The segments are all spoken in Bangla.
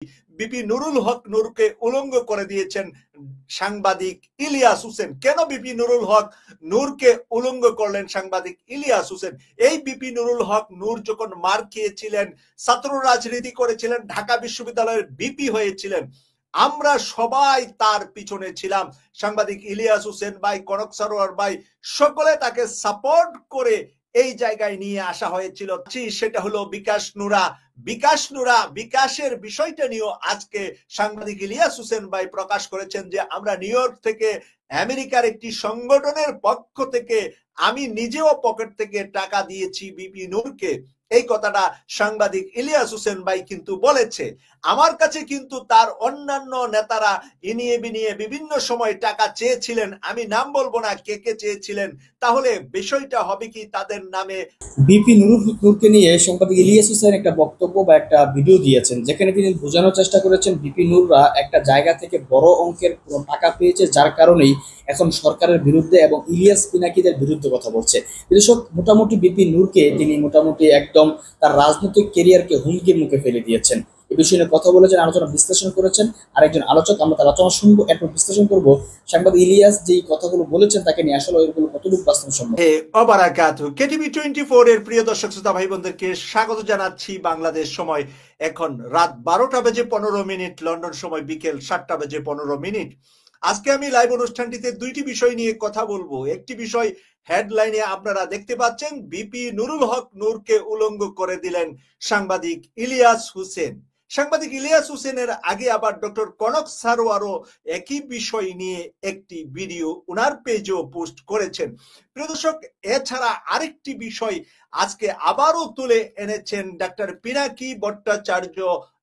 বিপি নুরুল হক নূরকে উলঙ্গ করে দিয়েছেন সাংবাদিক ইলিয়াস হোসেন। কেন বিপি নুরুল হক নূরকে উলঙ্গ করলেন সাংবাদিক ইলিয়াস হোসেন? এই বিপি নুরুল হক নূর যখন মার খেয়েছিলেন, ছাত্র রাজনীতি করেছিলেন, ঢাকা বিশ্ববিদ্যালয়ের বিপি হয়েছিলেন, আমরা সবাই তার পিছনে ছিলাম। সাংবাদিক ইলিয়াস হোসেন ভাই, কনক সারোয়ার ভাই, সকলে তাকে সাপোর্ট করে এই জায়গায় নিয়ে আসা হয়েছিল। সেটা হলো বিকাশ নুরা। বিকাশের বিষয়টা নিয়েও আজকে সাংবাদিক ইলিয়াস হোসেন ভাই প্রকাশ করেছেন যে আমরা নিউ ইয়র্ক থেকে আমেরিকার একটি সংগঠনের পক্ষ থেকে আমি নিজেও পকেট থেকে টাকা দিয়েছি বিপি নূরকে। এই কথাটা সাংবাদিক ইলিয়াস হোসেন ভাই কিন্তু বলেছে। আমার কাছে কিন্তু তার অন্যান্য নেতারা ইনিয়ে বিনিয়ে বিভিন্ন সময় টাকা চেয়েছিলেন, আমি নাম বলবো না কে কে চেয়েছিলেন। তাহলে বিষয়টা হবে কি তাদের নামে? বিপি নূরকে নিয়ে সাংবাদিক ইলিয়াস হোসেন একটা বক্তব্য বা একটা ভিডিও দিয়েছেন, যেখানে তিনি বোঝানোর চেষ্টা করেছেন বিপি নূররা একটা জায়গা থেকে বড় অঙ্কের টাকা পেয়েছে, যার কারণেই এখন সরকারের বিরুদ্ধে এবং ইলিয়াস পিনাকিদের বিরুদ্ধে কথা বলছে। দর্শক, মোটামুটি বিপি নূরকে তিনি মোটামুটি একদম তার রাজনৈতিক কেরিয়ারকে হুমকির মুখে ফেলে দিয়েছেন। এই বিষয় নিয়ে কথা বলেছেন, আলোচনা বিশ্লেষণ করেছেন আরেকজন আলোচক। আমরা তার আলোচনা শুনবো, এরপর বিশ্লেষণ করবো সাংবাদিক ইলিয়াস যেই কথাগুলো বলেছেন তাকে নিয়ে আসলে ওইগুলো কতটুকু বাস্তবসম্মত। কেটিভি 24 এর প্রিয় দর্শক শ্রোতা ভাই বোনদেরকে স্বাগত জানাচ্ছি। বাংলাদেশ সময় এখন রাত 12:15, লন্ডন সময় বিকেল 7:15। আজকে আমি লাইভ অনুষ্ঠানটিতে দুইটি বিষয় নিয়ে কথা বলবো। একটি বিষয় হেডলাইনে আপনারা দেখতে পাচ্ছেন, বিপি নুরুল হক নূরকে উলঙ্গ করে দিলেন সাংবাদিক ইলিয়াস হোসেন। সাংবাদিক ইলিয়াস হোসেনের আগে আবার ডক্টর কনক সারোয়ারও একই বিষয় নিয়ে একটি ভিডিও ওনার পেজেও পোস্ট করেছেন। প্রিয় দর্শক, এছাড়া আরেকটি বিষয় আজকে আবারও তুলে এনেছেন ডাক্তার পিনাকি ভট্টাচার্য,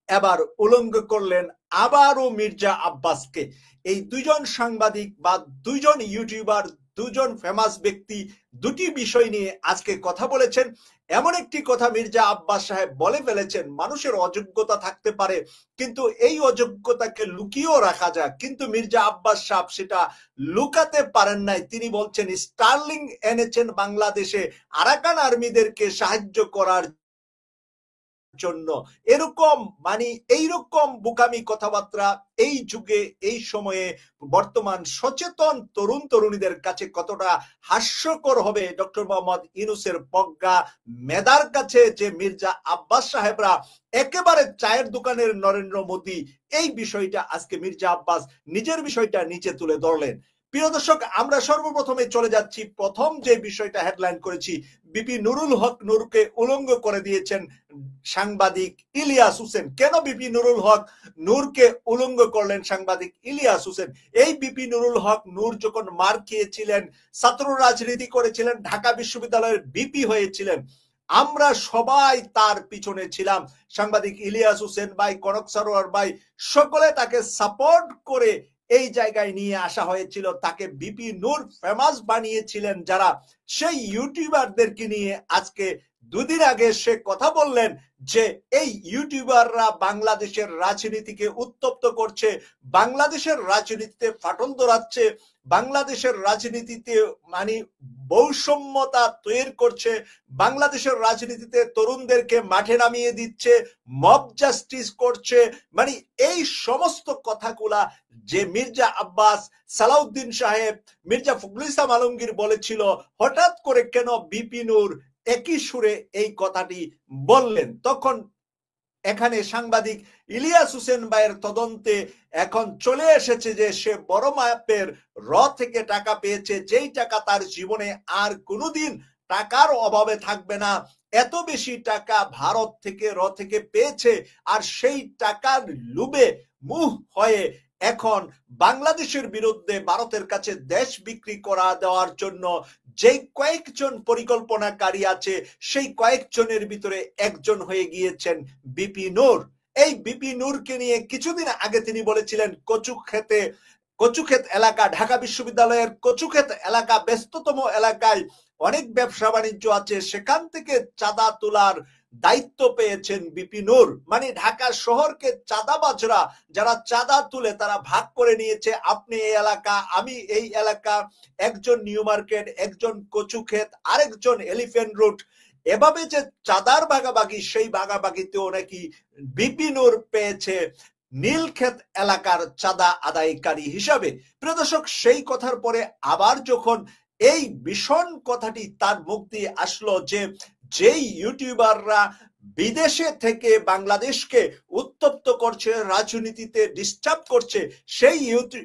এবার উলঙ্গ করলেন আবারও মির্জা আব্বাসকে। এই দুজন সাংবাদিক বা দুজন ইউটিউবার, দুজন ফেমাস ব্যক্তি দুটি বিষয় নিয়ে আজকে কথা বলেছেন। এমন একটি কথা মির্জা আব্বাস সাহেব বলে ফেলেছেন, মানুষের অযোগ্যতা থাকতে পারে কিন্তু এই অযোগ্যতাকে লুকিয়েও রাখা যায়, কিন্তু মির্জা আব্বাস সাহেব সেটা লুকাতে পারেন নাই। তিনি বলছেন স্টার্লিং এনেছেন বাংলাদেশে আরাকান আর্মিদেরকে সাহায্য করার জন্য। এরকম এইরকম বোকামি কথাবার্তা এই যুগে, এই সময়ে বর্তমান সচেতন তরুণ তরুণীদের কাছে কতটা হাস্যকর হবে ডক্টর মোহাম্মদ ইউনূসের প্রজ্ঞা মেধার কাছে, যে মির্জা আব্বাস সাহেবরা একেবারে চায়ের দোকানের নরেন্দ্র মোদী। এই বিষয়টা আজকে মির্জা আব্বাস নিজের বিষয়টা নিচে তুলে ধরলেন। প্রিয় দর্শক, আমরা সর্বপ্রথমে চলে যাচ্ছি, প্রথম যে বিষয়টা হেডলাইন করেছি, বিপি নুরুল হক নূরকে উলঙ্গ করে দিয়েছেন সাংবাদিক ইলিয়াস হোসেন। কেন বিপি নুরুল হক নূরকে উলঙ্গ করলেন সাংবাদিক ইলিয়াস হোসেন? এই বিপি নুরুল হক নূর যখন মার খেয়েছিলেন, ছাত্র রাজনীতি করেছিলেন, ঢাকা বিশ্ববিদ্যালয়ের বিপি হয়েছিলেন, আমরা সবাই তার পিছনে ছিলাম। সাংবাদিক ইলিয়াস হোসেন ভাই, কনক সারোয়ার ভাই, সকলে তাকে সাপোর্ট করে এই জায়গায় নিয়ে আসা হয়েছিল। তাকে বিপি নূর ফেমাস বানিয়েছিলেন যারা, সেই ইউটিউবারদেরকে নিয়ে আজকে দুদিন আগে সে কথা বললেন যে এই ইউটিউবাররা বাংলাদেশের রাজনীতিকে উত্তপ্ত করছে, বাংলাদেশের রাজনীতিতে ফাটল ধরাচ্ছে, বাংলাদেশের রাজনীতিতে বৈষম্যতা তৈরি করছে, বাংলাদেশের রাজনীতিতে তরুণদেরকে মাঠে নামিয়ে দিচ্ছে, মব জাস্টিস করছে। এই সমস্ত কথাগুলা যে মির্জা আব্বাস, সালাউদ্দিন সাহেব, মির্জা ফখরুল ইসলাম আলমগীর বলেছিল, হঠাৎ করে কেন বিপি নূর একই সুরে এই কথাটি বললেন? তখন এখানে সাংবাদিক ইলিয়াস হোসেন ভাইয়ের তদন্তে এখন চলে এসেছে যে সে বড় মাপের থেকে টাকা পেয়েছে, যেই টাকা তার জীবনে আর কোনোদিন টাকার অভাবে থাকবে না। এত বেশি টাকা ভারত থেকে পেয়েছে, আর সেই টাকার লোভে মুহ হয়ে এখন বাংলাদেশের বিরুদ্ধে ভারতের কাছে দেশ বিক্রি করা দেওয়ার জন্য যে কয়েকজন পরিকল্পনাকারী আছে, সেই কয়েকজনের ভিতরে একজন হয়ে গিয়েছেন বিপি নূর। এই বিপি নূরকে নিয়ে কিছুদিন আগে তিনি বলেছিলেন কচুক্ষেত এলাকা, ঢাকা বিশ্ববিদ্যালয়ের কচুক্ষেত এলাকা, ব্যস্ততম এলাকায় অনেক ব্যবসা বাণিজ্য আছে, সেখান থেকে চাঁদা তোলার দায়িত্ব পেয়েছেন বিপি নূর। ঢাকা শহরকে চাঁদাবাজরা যারা চাঁদা তুলে তারা ভাগ করে নিয়েছে, আপনি এই এলাকা, আমি এই এলাকা, একজন নিউ মার্কেট, একজন কচুক্ষেত, আরেকজন এলিফ্যান্ট রোড। এভাবে যে চাঁদার ভাগাভাগি, সেই ভাগাভাগিতেও নাকি বিপি নূর পেয়েছে নীলক্ষেত এলাকার চাঁদা আদায়কারী হিসাবে। প্রিয় দর্শক, সেই কথার পরে আবার যখন এই ভীষণ কথাটি তার মুখ দিয়ে আসলো যে যেই ইউটিউবাররা বিদেশে থেকে বাংলাদেশকে উত্তপ্ত করছে, রাজনীতিতে ডিস্টার্ব করছে, সেই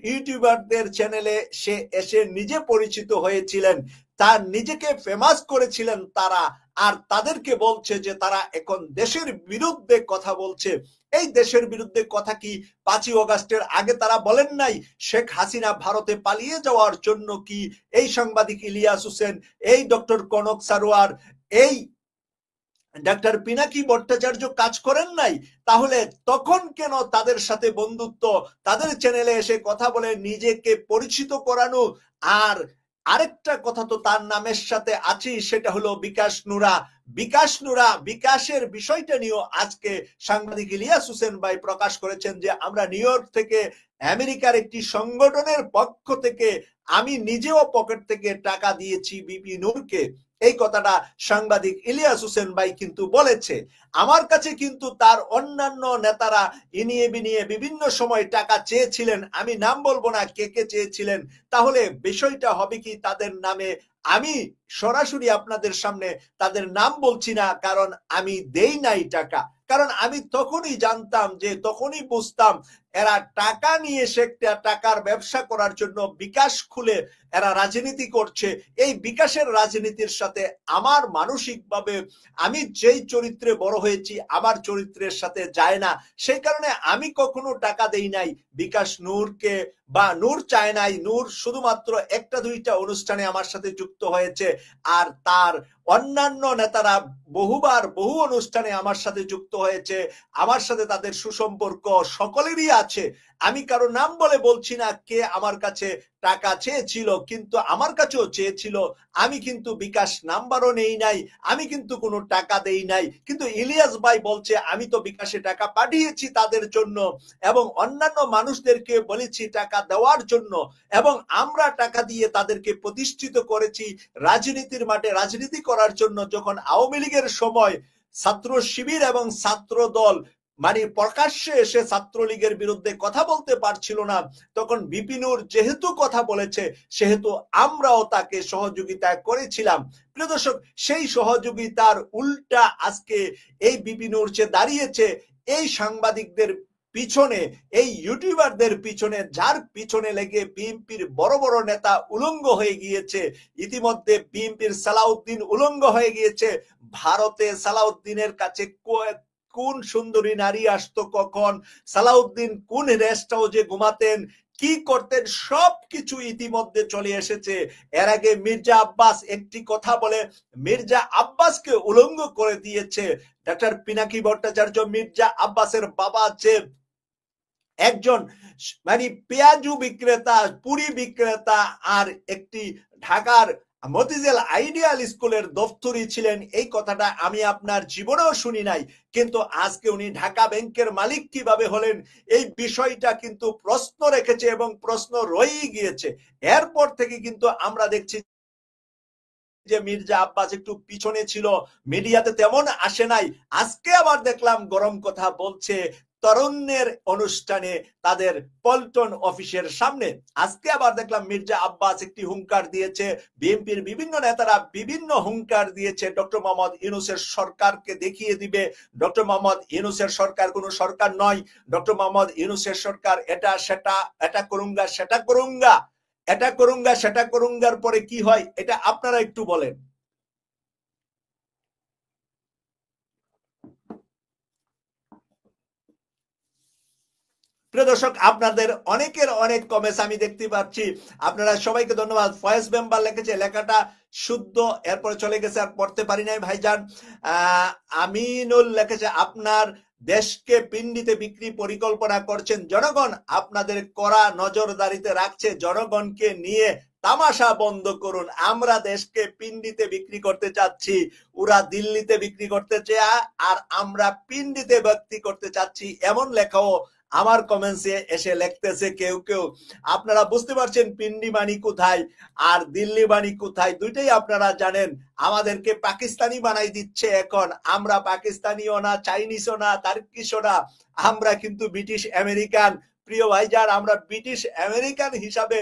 ইউটিউবারদের চ্যানেলে সে এসে নিজে পরিচিত হয়েছিলেন, তার নিজেকে ফেমাস করেছিলেন তারা, আর তাদেরকে বলছে যে তারা এখন দেশের বিরুদ্ধে কথা বলছে। এই দেশের বিরুদ্ধে কথা কি 5ই অগাস্টের আগে তারা বলেন নাই? শেখ হাসিনা ভারতে পালিয়ে যাওয়ার জন্য কি এই সাংবাদিক ইলিয়াস হোসেন, এই ডক্টর কনক সারোয়ার, এই ডাক্তার পিনাকি ভট্টাচার্য কাজ করেন নাই? তাহলে তখন কেন তাদের সাথে বন্ধুত্ব, তাদের চ্যানেলে এসে কথা বলে নিজেকে পরিচিত করানো? আর আরেকটা কথা তো তার নামের সাথে আছে, সেটা হলো বিকাশ নুরা। বিকাশের বিষয়টা নিয়েও আজকে সাংবাদিক ইলিয়াস হোসেন ভাই প্রকাশ করেছেন যে আমরা নিউ ইয়র্ক থেকে আমেরিকার একটি সংগঠনের পক্ষ থেকে আমি নিজেও পকেট থেকে টাকা দিয়েছি বিপি নূরকে। এই কথাটা সাংবাদিক ইলিয়াস হোসেন ভাই কিন্তু বলেছে। আমার কাছে কিন্তু তার অন্যান্য নেতারা ইনিয়ে বিনিয়ে বিভিন্ন সময় টাকা চেয়েছিলেন, আমি নাম বলবো না কে কে চেয়েছিলেন। তাহলে বিষয়টা হবে কি তাদের নামে? আমি সরাসরি আপনাদের সামনে তাদের নাম বলছি না, কারণ আমি দেই নাই টাকা। কারণ আমি তখনই জানতাম, যে তখনই বুঝতাম এরা টাকা নিয়ে এসে একটা টাকার ব্যবসা করার জন্য বিকাশ খুলে এরা রাজনীতি করছে। এই বিকাশের রাজনীতির সাথে আমার মানসিকভাবে আমি যেই চরিত্রে বড় হয়েছি আমার চরিত্রের সাথে যায় না। সেই কারণে আমি কখনো টাকা দেই নাই বিকাশ নূরকে, বা নূর চায় নাই। নূর শুধুমাত্র একটা দুইটা অনুষ্ঠানে আমার সাথে যুক্ত হয়েছে, আর তার অন্যান্য নেতারা বহুবার বহু অনুষ্ঠানে আমার সাথে যুক্ত হয়েছে, আমার সাথে তাদের সুসম্পর্ক সকলেরই আছে। আমি কারো নাম বলে বলছি না কে আমার কাছে টাকা চেয়েছিল, কিন্তু আমার কাছেও চেয়েছিল। আমি কিন্তু বিকাশ নাম্বারও নেই নাই, আমি কিন্তু কোনো টাকা দেই নাই। কিন্তু ইলিয়াস ভাই বলছে আমি তো বিকাশে টাকা পাঠিয়েছি তাদের জন্য, এবং অন্যান্য মানুষদেরকে বলেছি টাকা দেওয়ার জন্য, এবং আমরা টাকা দিয়ে তাদেরকে প্রতিষ্ঠিত করেছি রাজনীতির মাঠে রাজনীতি করার জন্য। যখন আওয়ামী লীগের সময় ছাত্র শিবির এবং ছাত্র দল মানে প্রকাশ্যে এসে ছাত্রলীগের বিরুদ্ধে কথা বলতে পারছিল না, তখন বিপি নূর যেহেতু কথা বলেছে সেহেতু আমরাও তাকে সহযোগিতা করেছিলাম। প্রিয় দর্শক, সেই সহযোগিতার উল্টা আজকে এই বিপি নূর যে দাঁড়িয়েছে এই সাংবাদিকদের পিছনে, এই ইউটিউবারদের পিছনে, যার পিছনে লেগে বিএনপির বড় বড় নেতা উলঙ্গ হয়ে গিয়েছে। ইতিমধ্যে বিএনপির সালাউদ্দিন উলঙ্গ হয়ে গিয়েছে। ভারতে সালাউদ্দিনের কাছে কোন সুন্দরী নারী আসতো, কখন সালাউদ্দিন কোন রেস্ট হাউসে ঘুমাতেন, কি করতেন, সবকিছু ইতিমধ্যে চলে এসেছে। এর আগে মির্জা আব্বাস একটি কথা বলে মির্জা আব্বাসকে উলঙ্গ করে দিয়েছে। ডাক্তার পিনাকি ভট্টাচার্য মির্জা আব্বাসের বাবা যে একজন মানে পেঁয়াজু বিক্রেতা, পুরি বিক্রেতা, আর একটি ঢাকার মতিঝিল আইডিয়াল স্কুলের দফতরি ছিলেন, এই কথাটা আমি আপনার জীবনেও শুনি নাই। কিন্তু আজকে উনি ঢাকা ব্যাংকের মালিক কিভাবে হলেন, এই বিষয়টা কিন্তু প্রশ্ন রেখেছে এবং প্রশ্ন রয়েই গিয়েছে। এরপর থেকে কিন্তু আমরা দেখছি যে মির্জা আব্বাস একটু পিছনে ছিল, মিডিয়াতে তেমন আসে নাই। আজকে আবার দেখলাম গরম কথা বলছে তরুণের অনুষ্ঠানে তাদের পল্টন অফিসের সামনে। আজকে আবার দেখলাম মির্জা আব্বাস একটি হুঙ্কার দিয়েছে, বিএনপির বিভিন্ন নেতারা বিভিন্ন হুঙ্কার দিয়েছে, ডক্টর মোহাম্মদ ইউনূসের সরকারকে দেখিয়ে দিবে। ডক্টর মোহাম্মদ ইউনূসের সরকার কোনো সরকার নয়, ডক্টর মোহাম্মদ ইউনূসের সরকার এটা সেটা, এটা করুঙ্গা সেটা করুঙ্গা, এটা করুঙ্গা সেটা করুঙ্গার পরে কি হয় এটা আপনারা একটু বলেন। প্রিয় দর্শক, আপনাদের অনেকের অনেক কমেন্টস আমি দেখতে পাচ্ছি, আপনারা সবাইকে ধন্যবাদ। ফয়েজ মেম্বার লিখেছে, লেখাটা শুদ্ধ, এরপরে চলে গেছে আর পড়তে পারি নাই ভাইজান। আমিনুল লিখেছে, আপনার দেশকে পিণ্ডিতে বিক্রি পরিকল্পনা করছেন জনগণ, আপনাদের কড়া নজরদারিতে রাখছে, জনগণকে নিয়ে তামাশা বন্ধ করুন। আমরা দেশকে পিণ্ডিতে বিক্রি করতে চাচ্ছি, ওরা দিল্লিতে বিক্রি করতে চায়, আর আমরা পিণ্ডিতে বিক্রি করতে চাচ্ছি, এমন লেখাও আমার কমেন্টসে এসে লিখতেছে কেউ কেউ, আপনারা বুঝতে পারছেন পিন্ডি বাণী কোথায় আর দিল্লি বাণী কোথায়, দুইটাই আপনারা জানেন। আমাদেরকে পাকিস্তানি বানাই দিচ্ছে এখন। আমরা পাকিস্তানিও না, চাইনিজও না, তার্কিশও না, আমরা কিন্তু ব্রিটিশ আমেরিকান। প্রিয় ভাইজান, আমরা ব্রিটিশ আমেরিকান হিসাবে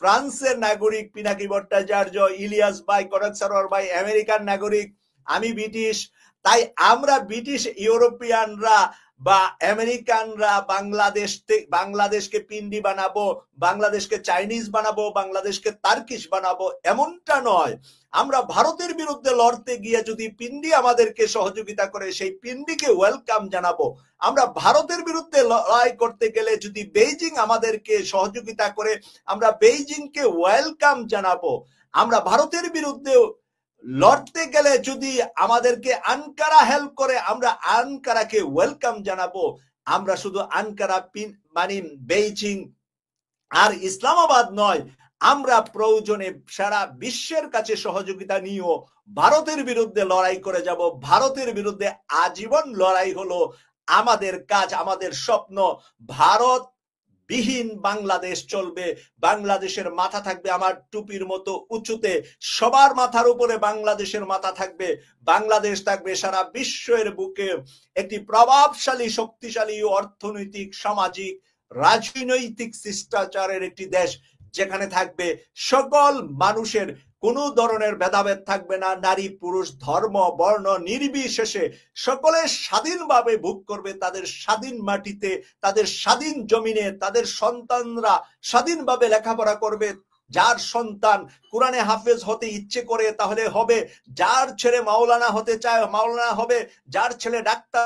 ফ্রান্সের নাগরিক পিনাকি ভট্টাচার্য, ইলিয়াস ভাই, কনক সরোয়ার ভাই আমেরিকান নাগরিক, আমি ব্রিটিশ। তাই আমরা ব্রিটিশ ইউরোপিয়ানরা বা আমেরিকানরা বাংলাদেশকে পিন্ডি বানাবো, বাংলাদেশকে চাইনিজ বানাবো, বাংলাদেশকে তার্কিশ বানাবো, এমনটা নয়। আমরা ভারতের বিরুদ্ধে লড়তে গিয়ে যদি পিন্ডি আমাদেরকে সহযোগিতা করে, সেই পিন্ডিকে ওয়েলকাম জানাবো। আমরা ভারতের বিরুদ্ধে লড়াই করতে গেলে যদি বেইজিং আমাদেরকে সহযোগিতা করে, আমরা বেইজিংকে ওয়েলকাম জানাবো। আমরা ভারতের বিরুদ্ধে লড়তে গেলে যদি আমাদেরকে আনকারা হেল্প করে, আমরা আনকারাকে ওয়েলকাম জানাবো। আমরা শুধু আনকারা মানে বেইজিং আর ইসলামাবাদ নয়, আমরা প্রয়োজনে সারা বিশ্বের কাছে সহযোগিতা নিয়েও ভারতের বিরুদ্ধে লড়াই করে যাব। ভারতের বিরুদ্ধে আজীবন লড়াই হলো আমাদের কাজ, আমাদের স্বপ্ন। ভারত বিহীন বাংলাদেশ চলবে। বাংলাদেশের মাথা থাকবে আমার টুপির মতো উঁচুতে, সবার মাথার উপরে বাংলাদেশের মাথা থাকবে। বাংলাদেশ থাকবে সারা বিশ্বের বুকে একটি প্রভাবশালী, শক্তিশালী অর্থনৈতিক, সামাজিক, রাজনৈতিক শিষ্টাচারের একটি দেশ, যেখানে থাকবে সকল মানুষের কোনো ধরনের ভেদাভেদ থাকবে না। নারী পুরুষ ধর্ম বর্ণ নির্বিশেষে সকলে স্বাধীনভাবে ভোগ করবে তাদের স্বাধীন মাটিতে, তাদের স্বাধীন জমিনে। তাদের সন্তানরা স্বাধীনভাবে লেখাপড়া করবে। যার সন্তান কোরআনে হাফেজ হতে ইচ্ছে করে তাহলে হবে, যার ছেলে মাওলানা হতে চায় মাওলানা হবে, যার ছেলে ডাক্তার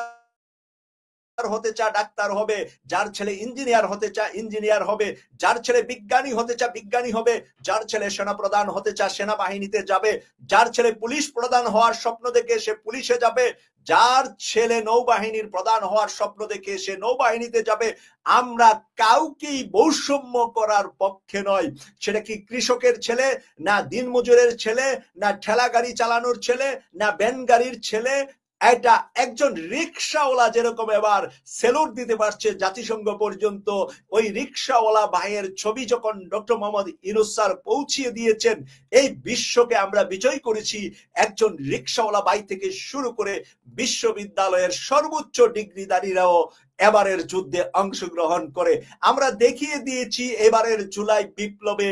হতে চায় ডাক্তার হবে, যার ছেলে ইঞ্জিনিয়ার হতে চায় ইঞ্জিনিয়ার হবে, যার ছেলে বিজ্ঞানী হতে চায় বিজ্ঞানী হবে, যার ছেলে সেনা প্রধান হতে চায় সেনাবাহিনীতে যাবে, যার ছেলে পুলিশ প্রধান হওয়ার স্বপ্ন দেখে সে পুলিশে যাবে, যার ছেলে নৌবাহিনীর প্রধান হওয়ার স্বপ্ন দেখে সে নৌবাহিনীতে যাবে। আমরা কাউকেই বৈষম্য করার পক্ষে নয়। সেটা কি কৃষকের ছেলে, না দিনমজুরের ছেলে, না ঠেলা গাড়ি চালানোর ছেলে, না ভ্যান গাড়ির ছেলে, এটা একজন রিক্সাওয়ালা যেরকম এবার সেলুট দিতে পারছে জাতিসংঘ পর্যন্ত, ওই রিক্সাওয়ালা ভাইয়ের ছবি যখন ডক্টর মোহাম্মদ ইউনূস স্যার পৌঁছিয়ে দিয়েছেন, এই বিশ্বকে আমরা বিজয় করেছি একজন রিক্সাওয়ালা ভাই থেকে শুরু করে বিশ্ববিদ্যালয়ের সর্বোচ্চ ডিগ্রিধারীরাও এবারের যুদ্ধে অংশগ্রহণ করে আমরা দেখিয়ে দিয়েছি। এবারের জুলাই বিপ্লবে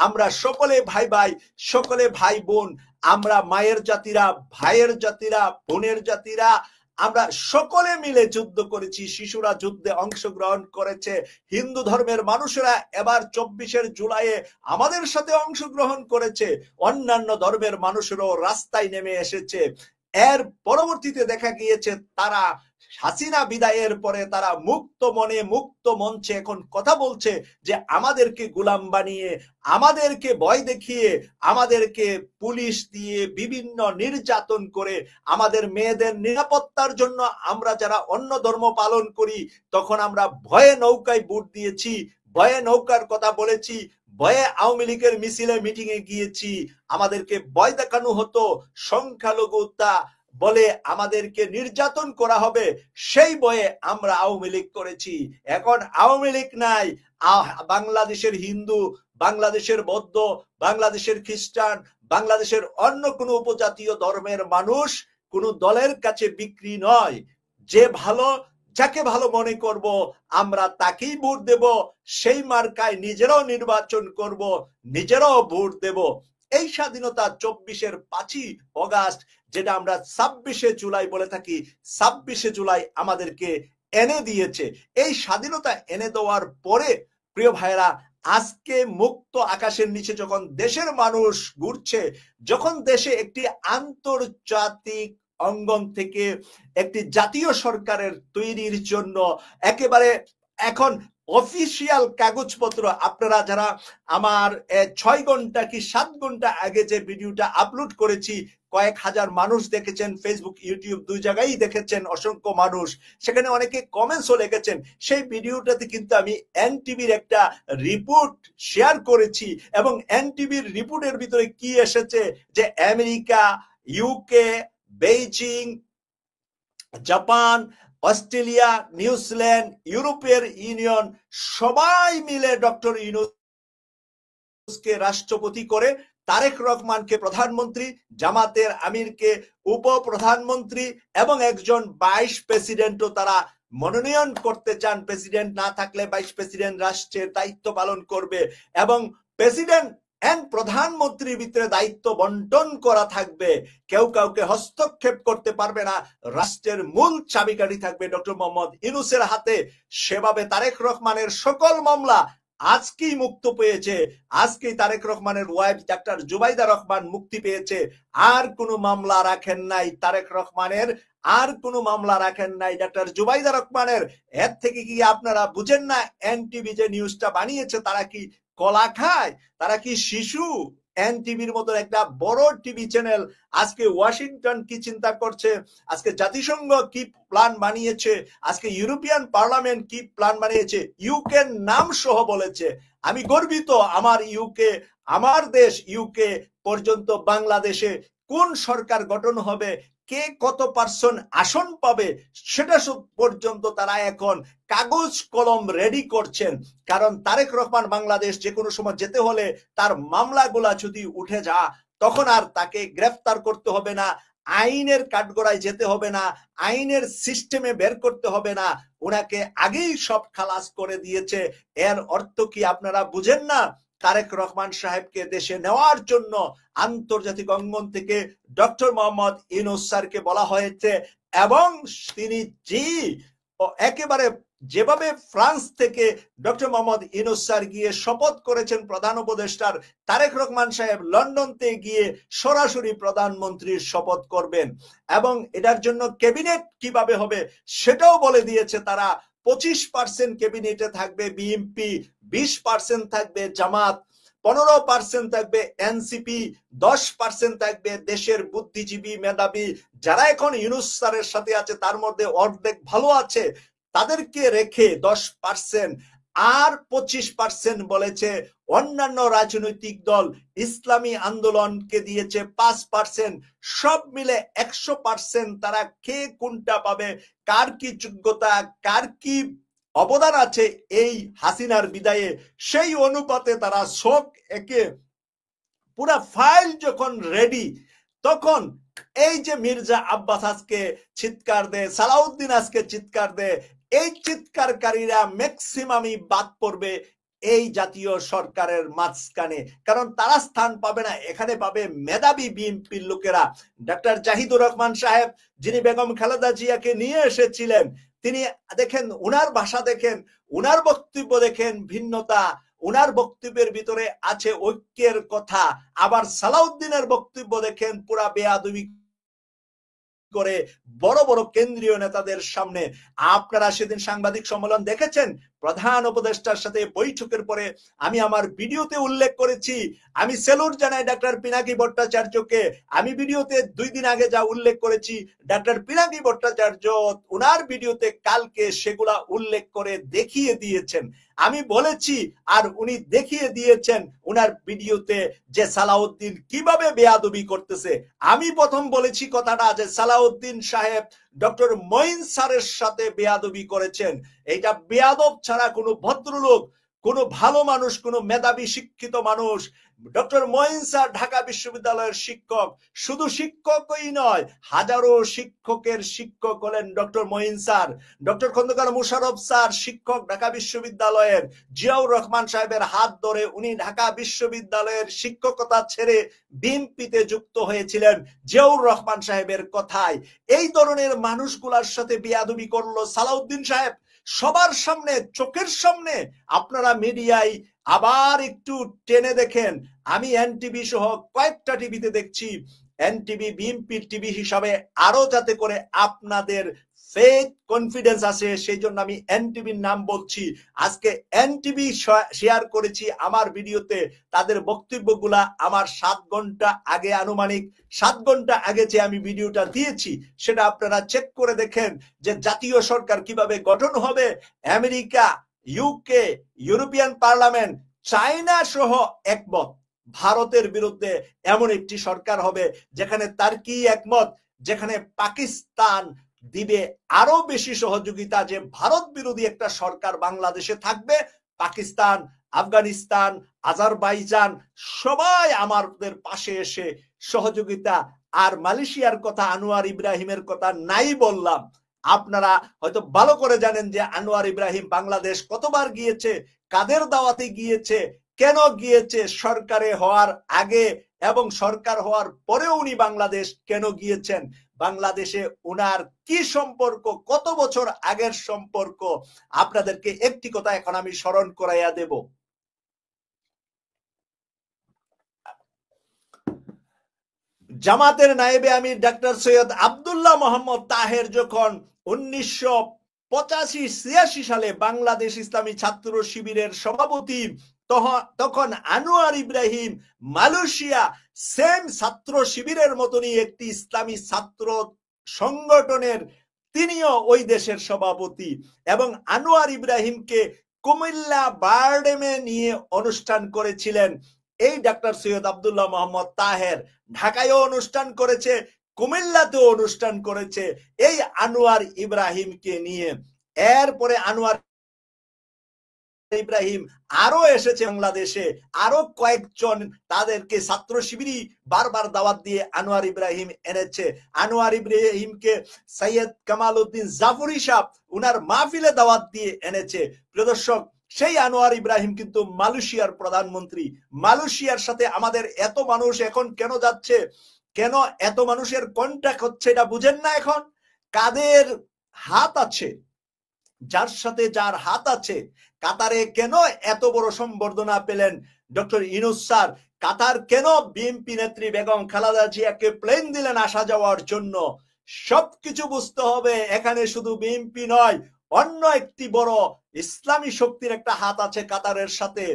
আমরা সকলে ভাই ভাই, সকলে ভাই বোন, আমরা মায়ের জাতিরা, ভাইয়ের জাতিরা, বোনের জাতিরা, আমরা সকলে মিলে যুদ্ধ করেছি। শিশুরা যুদ্ধে অংশগ্রহণ করেছে। হিন্দু ধর্মের মানুষেরা এবার 24 জুলাইয়ে আমাদের সাথে অংশগ্রহণ করেছে। অন্যান্য ধর্মের মানুষেরাও রাস্তায় নেমে এসেছে। এর পরবর্তীতে দেখা গিয়েছে তারা হাসিনা বিদায়ের পরে তারা মুক্ত মনে, মুক্ত মঞ্চে এখন কথা বলছে যে আমাদেরকে গোলাম বানিয়ে, আমাদেরকে ভয় দেখিয়ে, আমাদেরকে পুলিশ দিয়ে বিভিন্ন নির্যাতন করে, আমাদের মেয়েদের নিরাপত্তার জন্য আমরা যারা অন্য ধর্ম পালন করি তখন আমরা ভয়ে নৌকায় বুট দিয়েছি, ভয়ে নৌকার কথা বলেছি, ভয়ে আওয়ামী লীগের মিছিলে মিটিং এ গিয়েছি, আমাদেরকে ভয় দেখানো হতো, সংখ্যালঘুতা বলে আমাদেরকে নির্যাতন করা হবে, সেই ভয়ে আমরা আওয়ামী লীগ করেছি। এখন আওয়ামী লীগ নাই, বাংলাদেশের হিন্দু, বাংলাদেশের বৌদ্ধ, বাংলাদেশের খ্রিস্টান, বাংলাদেশের অন্য কোনো উপজাতীয় ধর্মের মানুষ কোনো দলের কাছে বিক্রি নয়। যে ভালো, যাকে ভালো মনে করব আমরা তাকেই ভোট দেব, সেই মার্কায় নিজেরাও নির্বাচন করব, নিজেরাও ভোট দেব। এই স্বাধীনতা 24-এর 5ই অগাস্ট, যেটা আমরা 26শে জুলাই বলে থাকি, 26শে জুলাই আমাদেরকে এনে দিয়েছে। এই স্বাধীনতা এনে দেওয়ার পরে প্রিয় ভাইরা, আজকে মুক্ত আকাশের নিচে যখন দেশের মানুষ ঘুরছে, যখন দেশে একটি আন্তর্জাতিক অঙ্গন থেকে একটি জাতীয় সরকারের তৈরির জন্য একেবারে এখন অফিসিয়াল কাগজপত্র, আপনারা যারা আমার 6 ঘন্টা কি 7 ঘন্টা আগে যে ভিডিওটা আপলোড করেছি, কয়েক হাজার মানুষ দেখেছেন, ফেসবুক ইউটিউব 2 জায়গায় দেখেছেন, অসংখ্য মানুষ, সেখানে অনেকে কমেন্টসও লিখেছেন। সেই ভিডিওটাতে কিন্তু আমি এনটিভির একটা রিপোর্ট শেয়ার করেছি এবং এনটিভির রিপোর্টের ভিতরে কি এসেছে যে America, UK, Beijing, Japan, Australia, New Zealand, ইউরোপের ইউনিয়ন সবাই মিলে ডক্টর ইউনূসকে রাষ্ট্রপতি করে, তারেক রহমানকে প্রধানমন্ত্রী, জামাতের আমিরকে উপপ্রধানমন্ত্রী এবং একজন ভাইস প্রেসিডেন্টও তারা মনোনয়ন করতে চান। প্রেসিডেন্ট না থাকলে ভাইস প্রেসিডেন্ট রাষ্ট্রের দায়িত্ব পালন করবে এবং প্রেসিডেন্ট এন্ড প্রধানমন্ত্রীর ভিতরে দায়িত্ব বন্টন করা থাকবে। কেউ কাউকে হস্তক্ষেপ করতে পারবে না। রাষ্ট্রের মূল চাবিকাঠি থাকবে ডক্টর মোহাম্মদ ইউনূসের হাতে। সেভাবে তারেক রহমানের সকল মামলা আজকেই মুক্ত পেয়েছে। আজকেই তারেক রহমানের ওয়াইফ ডাক্তার জুবাইদা রহমান মুক্তি পেয়েছে। আর কোনো মামলা রাখেন নাই তারেক রহমানের, আর কোনো মামলা রাখেন নাই ডাক্তার জুবাইদা রহমানের। এর থেকে কি আপনারা বুঝেন না এনটিভি যে নিউজটা বানিয়েছে তারা কি কলা খায়? তারা কি শিশু? এনটিভির মতো একটা বড় টিভি চ্যানেল আজকে ওয়াশিংটন কি চিন্তা করছে, আজকে জাতিসংঘ কি প্ল্যান বানিয়েছে, আজকে ইউরোপিয়ান পার্লামেন্ট কি প্ল্যান বানিয়েছে, ইউকে নাম সহ বলেছে। আমি গর্বিত আমার ইউকে, আমার দেশ ইউকে পর্যন্ত বাংলাদেশে কোন সরকার গঠন হবে, কে কত পার্সেন্ট আসন পাবে সেটা পর্যন্ত তারা এখন কাগজ কলম রেডি করছেন। কারণ তারেক রহমান বাংলাদেশ যে কোনো সময় যেতে হলে তার মামলাগুলা যদি উঠে যা তখন আর তাকে গ্রেফতার করতে হবে না, আইনের কাঠগড়ায় যেতে হবে না, আইনের সিস্টেমে বের করতে হবে না, ওনাকে আগেই সব খালাস করে দিয়েছে। এর অর্থ কি আপনারা বুঝেন না? তারেক রহমান সাহেবকে দেশে নেওয়ার জন্য আন্তর্জাতিক অঙ্গন থেকে ডক্টর মোহাম্মদ ইউনূস স্যারকে বলা হয়েছে এবং তিনি একেবারে যেভাবে ফ্রান্স থেকে ডক্টর মোহাম্মদ ইউনূস স্যার গিয়ে শপথ করেছেন প্রধান উপদেষ্টার, তারেক রহমান সাহেব লন্ডনতে গিয়ে সরাসরি প্রধানমন্ত্রীর শপথ করবেন এবং এটার জন্য ক্যাবিনেট কিভাবে হবে সেটাও বলে দিয়েছে তারা। 25% ক্যাবিনেটে থাকবে বিএনপি, 20% থাকবে জামাত, 15% থাকবে এনসিপি, 10% থাকবে দেশের বুদ্ধিজীবী মেধাবী যারা এখন ইউনূস স্যারের সাথে আছে, তার মধ্যে অর্ধেক ভালো আছে, তাদেরকে রেখে 10%, আর 25% বলেছে অন্যান্য রাজনৈতিক দল, ইসলামী আন্দোলনকে দিয়েছে 5%। সব মিলে 100% তারা কে কোনটা পাবে, কার কি যোগ্যতা, কার কি অবদান আছে এই হাসিনার বিদায়ে, সেই অনুপাতে তারা শোক একে পুরা ফাইল যখন রেডি তখন এই যে মির্জা আব্বাস আজকে চিৎকার দেয়, সালাউদ্দিন আজকে চিৎকার দেয়, এই চিৎকারকারীরা ম্যাক্সিমামই বাদ পড়বে এই জাতীয় সরকারের মাঝখানে। কারণ তারা স্থান পাবে না, এখানে পাবে মেধাবী বিএনপির লোকেরা। ডাক্তার জাহিদুর রহমান সাহেব যিনি বেগম খালেদা জিয়াকে নিয়ে এসেছিলেন, তিনি দেখেন উনার ভাষা দেখেন, উনার বক্তব্য দেখেন, ভিন্নতা উনার বক্তব্যের ভিতরে আছে ঐক্যের কথা। আবার সালাউদ্দিনের বক্তব্য দেখেন পুরা বেয়াদবি করে বড় বড় কেন্দ্রীয় নেতাদের সামনে। আপনারা সেদিন সাংবাদিক সম্মেলন দেখেছেন, প্রধান উপদেষ্টার সাথে বৈঠকের পরে আমি আমার ভিডিওতে উল্লেখ করেছি, আমি সেলুট জানাই ডাক্তার পিনাকি ভট্টাচার্যকে। আমি ভিডিওতে 2 দিন আগে যা উল্লেখ করেছি, ডাক্তার পিনাকি ভট্টাচার্য ওনার ভিডিওতে কালকে সেগুলা উল্লেখ করে দেখিয়ে দিয়েছেন। আমি বলেছি আর উনি দেখিয়ে দিয়েছেন উনার ভিডিওতে যে সালাউদ্দিন কিভাবে বেয়াদবি করতেছে। আমি প্রথম বলেছি কথাটা যে সালাউদ্দিন সাহেব ডক্টর মঈন স্যারের সাথে বেয়াদবি করেছেন। এইটা বেয়াদব ছাড়া কোনো ভদ্রলোক, কোনো ভালো মানুষ, কোনো মেধাবী শিক্ষিত মানুষ, ডক্টর মঈন স্যার ঢাকা বিশ্ববিদ্যালয়ের শিক্ষক, শুধু শিক্ষকই নয় হাজারো শিক্ষকের শিক্ষক হলেন doctor Moin sir. Doctor Khandakar Mosharraf sir শিক্ষক ঢাকা বিশ্ববিদ্যালয়ের, জিয়াউর রহমান সাহেবের হাত ধরে উনি ঢাকা বিশ্ববিদ্যালয়ের শিক্ষকতা ছেড়ে বিএনপিতে যুক্ত হয়েছিলেন জিয়াউর রহমান সাহেবের কথায়। এই ধরনের মানুষগুলার সাথে বেয়াদবি করলো সালাউদ্দিন সাহেব সবার সামনে, চোখের সামনে। আপনারা মিডিয়ায় আবার একটু টেনে দেখেন, আমি এনটিভি সহ কয়েকটা টিভিতে দেখছি, এনটিভি বিএনপির টিভি হিসাবে আরো যাতে করে আপনাদের ফেক কনফিডেন্স আসে সেই জন্য আমি এনটিভির নাম বলছি। আজকে এনটিভি শেয়ার করেছি আমার ভিডিওতে, তাদের বক্তব্যগুলা আমার 7 ঘন্টা আগে, আনুমানিক 7 ঘন্টা আগে যে আমি ভিডিওটা দিয়েছি সেটা আপনারা চেক করে দেখেন যে জাতীয় সরকার কিভাবে গঠন হবে। America, UK, European parliament, China সহ একমত ভারতের বিরুদ্ধে এমন একটি সরকার হবে যেখানে তার্কি একমত, যেখানে পাকিস্তান, দিবে আরো বেশি সহযোগিতা, যে ভারত বিরোধী একটা সরকার বাংলাদেশে থাকবে। পাকিস্তান, আফগানিস্তান, আজারবাইজান সবাই আমাদের পাশে এসে সহযোগিতা। আর মালয়েশিয়ার কথা, আনোয়ার ইব্রাহিমের কথা নাই বললাম। আপনারা হয়তো ভালো করে জানেন যে আনোয়ার ইব্রাহিম বাংলাদেশ কতবার গিয়েছে, কাদের দাওয়াতে গিয়েছে, কেন গিয়েছে, সরকারে হওয়ার আগে এবং সরকার হওয়ার পরেও উনি বাংলাদেশ কেন গিয়েছেন, বাংলাদেশে উনার কি সম্পর্ক, কত বছর আগের সম্পর্ক। আপনাদেরকে একটি কথা এখন আমি স্মরণ করাইয়া দেব। জামাতের নায়েবে আমির ডাক্তার সৈয়দ আব্দুল্লাহ মোহাম্মদ তাহের যখন 1985-86 সালে বাংলাদেশ ইসলামী ছাত্র শিবিরের সভাপতি, তখন আনোয়ার ইব্রাহিম মালয়েশিয়া সেম ছাত্র শিবিরের মতনই একটি ইসলামী ছাত্র সংগঠনের তিনিও ওই দেশের সভাপতি, এবং আনোয়ার ইব্রাহিমকে কুমিল্লা বারডেমে নিয়ে অনুষ্ঠান করেছিলেন এই ডাক্তার সৈয়দ আব্দুল্লাহ মোহাম্মদ তাহের। ঢাকায়ও অনুষ্ঠান করেছে, কুমিল্লাতেও অনুষ্ঠান করেছে এই আনোয়ার ইব্রাহিমকে নিয়ে। এরপরে আনোয়ার ইব্রাহিম আরো এসেছে বাংলাদেশে, আরো কয়েকজন, তাদেরকে ছাত্র শিবিরই বারবার দাওয়াত দিয়ে আনোয়ার ইব্রাহিম এনেছে। আনোয়ার ইব্রাহিমকে সৈয়দ কামাল উদ্দিন জাফরি সাহেব উনার মাহফিলে দাওয়াত দিয়ে এনেছে। প্রিয় দর্শক, সেই আনোয়ার ইব্রাহিম কিন্তু মালয়েশিয়ার প্রধানমন্ত্রী। মালয়েশিয়ার সাথে আমাদের এত মানুষ এখন কেন যাচ্ছে, কেন এত মানুষের কন্ট্যাক্ট হচ্ছে, এটা বুঝেন না? এখন কাদের হাত আছে, যার সাথে যার হাত আছে। কাতারে কেন এত বড় সম্বর্ধনা পেলেন ডক্টর ইউনূস স্যার? কাতার কেন বিএনপি নেত্রী বেগম খালেদা জিয়াকে প্লেন দিলেন আসা যাওয়ার জন্য? সবকিছু বুঝতে হবে। এখানে শুধু বিএনপি নয়, অন্য একটি বড় ইসলামী শক্তির একটা হাত আছে কাতারের সাথে।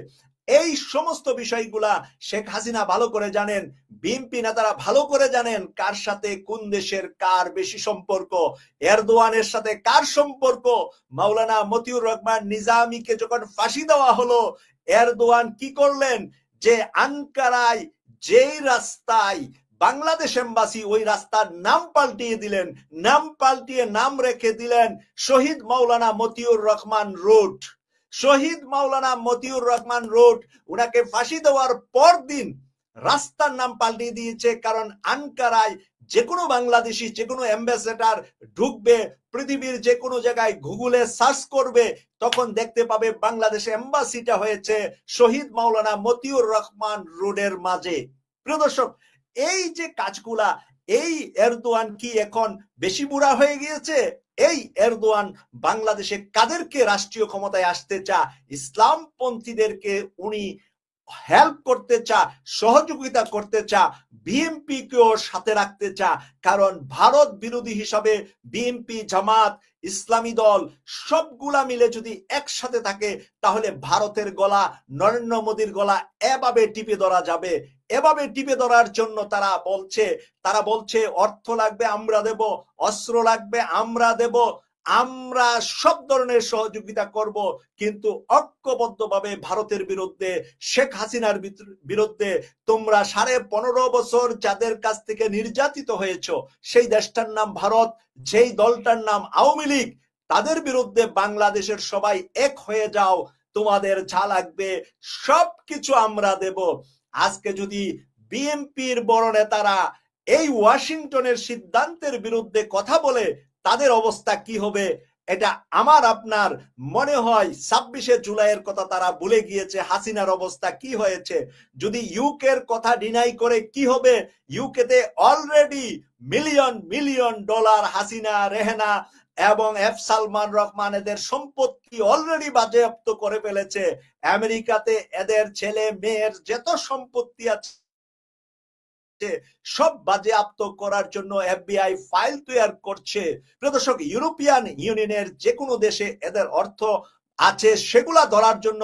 এই সমস্ত বিষয়গুলা শেখ হাসিনা ভালো করে জানেন, বিএনপি নেতারা ভালো করে জানেন কার সাথে কোন দেশের কার বেশি সম্পর্ক। এরদোয়ানের সাথে কার সম্পর্ক? মাওলানা মতিউর রহমান নিজামীকে যখন ফাঁসি দেওয়া হলো, এরদোয়ান কি করলেন? যে আনকারায় যেই রাস্তায় বাংলাদেশ এম্বাসি, ওই রাস্তার নাম পাল্টিয়ে দিলেন, নাম পাল্টিয়ে নাম রেখে দিলেন শহীদ মাওলানা মতিউর রহমান রোড। শহীদ মাওলানা মতিউর রহমান রোড। উনাকে ফাঁসি দেওয়ার পর দিন রাস্তার নাম পাল্টিয়ে দিয়েছে, কারণ আনকারায় যে কোনো বাংলাদেশি, যে কোনো অ্যাম্বাসেডার ঢুকবে, পৃথিবীর যে কোনো জায়গায় গুগলে সার্চ করবে, তখন দেখতে পাবে বাংলাদেশে এম্বাসিটা হয়েছে শহীদ মাওলানা মতিউর রহমান রোডের মাঝে। প্রিয় দর্শক, এই যে কাজগুলা, এই এরদোয়ান কি এখন বেশি বুড়া হয়ে গিয়েছে? এই এরদোয়ান বাংলাদেশে কাদেরকে রাষ্ট্রীয় ক্ষমতায় আসতে চা? ইসলামপন্থীদেরকে উনি হেল্প করতে চা, সহযোগিতা করতে চা, বিএনপি কেও সাথে রাখতে চা। কারণ ভারত বিরোধী হিসাবে বিএনপি, জামাত, ইসলামী দল সবগুলা মিলে যদি একসাথে থাকে, তাহলে ভারতের গলা, নরেন্দ্র মোদীর গলা এভাবে টিপে ধরা যাবে। এভাবে টিপে ধরার জন্য তারা বলছে অর্থ লাগবে আমরা দেব, অস্ত্র লাগবে আমরা দেব, আমরা সব ধরনের সহযোগিতা করব। কিন্তু ঐক্যবদ্ধভাবে ভারতের বিরুদ্ধে, শেখ হাসিনার বিরুদ্ধে তোমরা 15.5 বছর যাদের কাছ থেকে নির্যাতিত হয়েছ, সেই দেশটার নাম ভারত, যেই দলটার নাম আওয়ামী লীগ, তাদের বিরুদ্ধে বাংলাদেশের সবাই এক হয়ে যাও, তোমাদের যা লাগবে সবকিছু আমরা দেব। আজকে যদি বিএনপির বড় নেতারা এই ওয়াশিংটনের সিদ্ধান্তের বিরুদ্ধে কথা বলে, তাদের অবস্থা কি হবে? এটা আমার আপনার মনে হয় 26শে জুলাইয়ের কথা তারা ভুলে গিয়েছে। হাসিনার অবস্থা কি হয়েছে? যদি ইউকের কথা ডিনাই করে কি হবে? ইউকেতে already million million dollar Hasina, Rehana এবং এফ সালমান রহমান এদের সম্পত্তি অলরেডি বাজেয়াপ্ত করে ফেলেছে। আমেরিকাতে এদের ছেলে মেয়ের যত সম্পত্তি আছে সব বাজেয়াপ্ত করার জন্য এফবিআই ফাইল তৈরি করছে। প্রিয় দর্শক, ইউরোপিয়ান ইউনিয়নের যে কোনো দেশে এদের অর্থ আছে, সেগুলা ধরার জন্য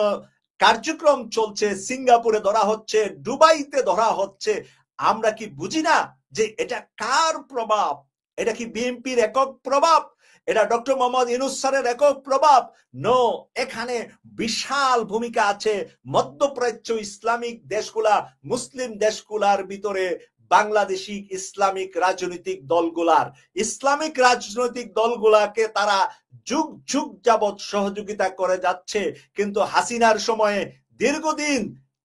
কার্যক্রম চলছে। সিঙ্গাপুরে ধরা হচ্ছে, দুবাইতে ধরা হচ্ছে। আমরা কি বুঝি না যে এটা কার প্রভাব? এটা কি বিএনপির একক প্রভাব? এটা ডক্টর মোহাম্মদ ইউনূস স্যারের একক প্রভাব? নো, এখানে বিশাল ভূমিকা আছে মধ্যপ্রাচ্য, ইসলামিক দেশগুলা, মুসলিম দেশগুলার ভিতরে বাংলাদেশি ইসলামিক রাজনৈতিক দলগুলার। ইসলামিক রাজনৈতিক দলগুলাকে তারা যুগ যুগ যাবৎ সহযোগিতা করে যাচ্ছে, কিন্তু হাসিনার সময়ে দীর্ঘদিন